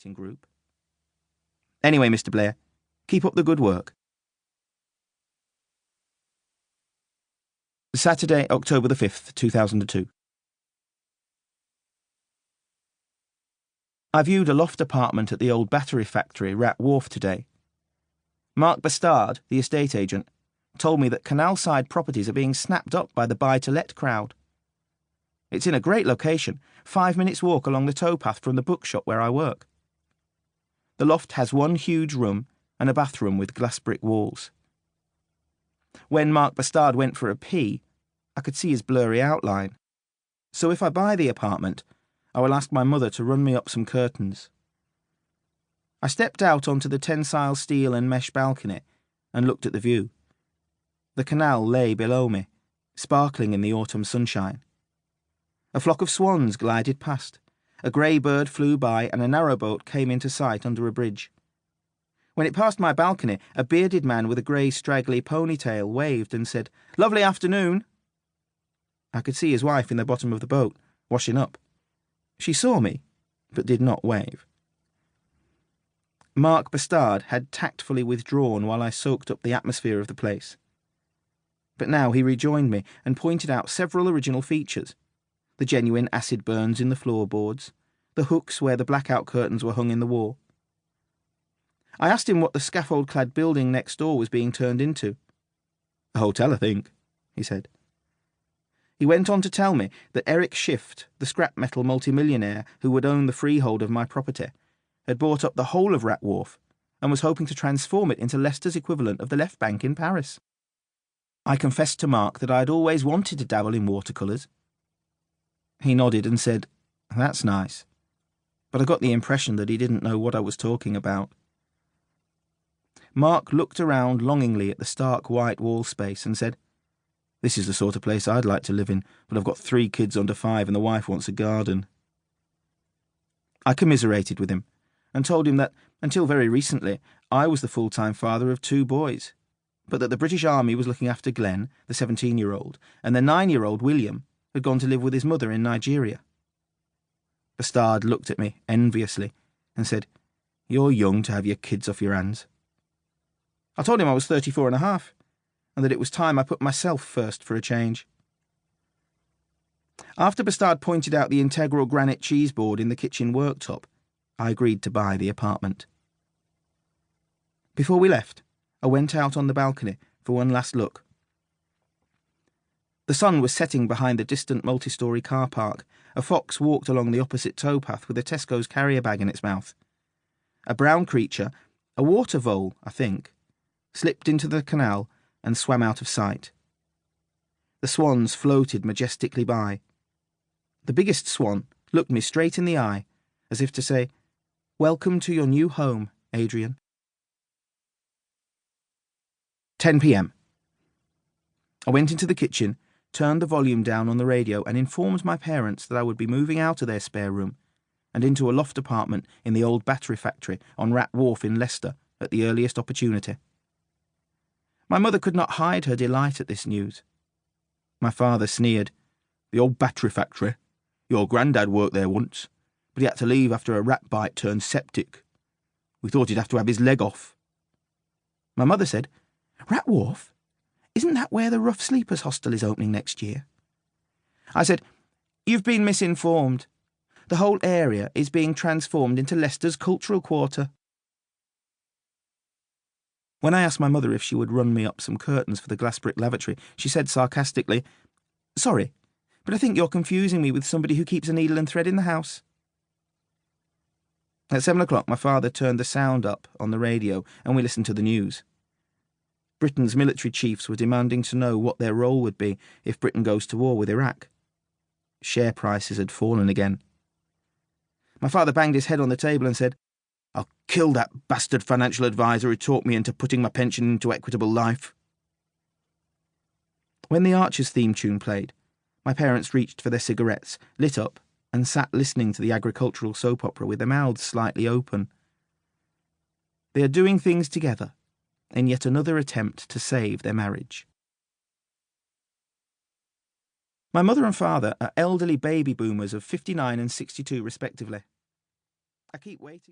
fascinating group. Anyway, Mr Blair, keep up the good work. Saturday, October the 5th, 2002. I viewed a loft apartment at the old battery factory, Rat Wharf, today. Mark Bastard, the estate agent, told me that canal-side properties are being snapped up by the buy-to-let crowd. It's in a great location, 5 minutes' walk along the towpath from the bookshop where I work. The loft has one huge room and a bathroom with glass brick walls. When Mark Bastard went for a pee, I could see his blurry outline. So if I buy the apartment, I will ask my mother to run me up some curtains. I stepped out onto the tensile steel and mesh balcony and looked at the view. The canal lay below me, sparkling in the autumn sunshine. A flock of swans glided past, a grey bird flew by, and a narrowboat came into sight under a bridge. When it passed my balcony, a bearded man with a grey straggly ponytail waved and said, "Lovely afternoon." I could see his wife in the bottom of the boat, washing up. She saw me, but did not wave. Mark Bastard had tactfully withdrawn while I soaked up the atmosphere of the place. But now he rejoined me and pointed out several original features: the genuine acid burns in the floorboards, the hooks where the blackout curtains were hung in the wall. I asked him what the scaffold-clad building next door was being turned into. "A hotel, I think," he said. He went on to tell me that Eric Shift, the scrap metal multimillionaire who would own the freehold of my property, had bought up the whole of Rat Wharf and was hoping to transform it into Leicester's equivalent of the Left Bank in Paris. I confessed to Mark that I had always wanted to dabble in watercolours. He nodded and said, "That's nice," but I got the impression that he didn't know what I was talking about. Mark looked around longingly at the stark white wall space and said, "This is the sort of place I'd like to live in, but I've got 3 kids under 5 and the wife wants a garden." I commiserated with him and told him that, until very recently, I was the full-time father of 2 boys, but that the British Army was looking after Glenn, the 17-year-old, and the 9-year-old William had gone to live with his mother in Nigeria. Bastard looked at me enviously and said, "You're young to have your kids off your hands." I told him I was 34 and a half, and that it was time I put myself first for a change. After Bastard pointed out the integral granite cheeseboard in the kitchen worktop, I agreed to buy the apartment. Before we left, I went out on the balcony for one last look. The sun was setting behind the distant multi-storey car park. A fox walked along the opposite towpath with a Tesco's carrier bag in its mouth. A brown creature, a water vole, I think, slipped into the canal and swam out of sight. The swans floated majestically by. The biggest swan looked me straight in the eye, as if to say, "Welcome to your new home, Adrian." 10 p.m. I went into the kitchen, turned the volume down on the radio, and informed my parents that I would be moving out of their spare room and into a loft apartment in the old battery factory on Rat Wharf in Leicester at the earliest opportunity. My mother could not hide her delight at this news. My father sneered. "The old battery factory? Your granddad worked there once, but he had to leave after a rat bite turned septic. We thought he'd have to have his leg off." My mother said, "Rat Wharf? Isn't that where the Rough Sleepers Hostel is opening next year?" I said, "You've been misinformed. The whole area is being transformed into Leicester's cultural quarter." When I asked my mother if she would run me up some curtains for the glass brick lavatory, she said sarcastically, "Sorry, but I think you're confusing me with somebody who keeps a needle and thread in the house." At 7 o'clock, my father turned the sound up on the radio and we listened to the news. Britain's military chiefs were demanding to know what their role would be if Britain goes to war with Iraq. Share prices had fallen again. My father banged his head on the table and said, "I'll kill that bastard financial advisor who talked me into putting my pension into Equitable Life." When the Archers theme tune played, my parents reached for their cigarettes, lit up, and sat listening to the agricultural soap opera with their mouths slightly open. They are doing things together in yet another attempt to save their marriage. My mother and father are elderly baby boomers of 59 and 62 respectively. I keep waiting.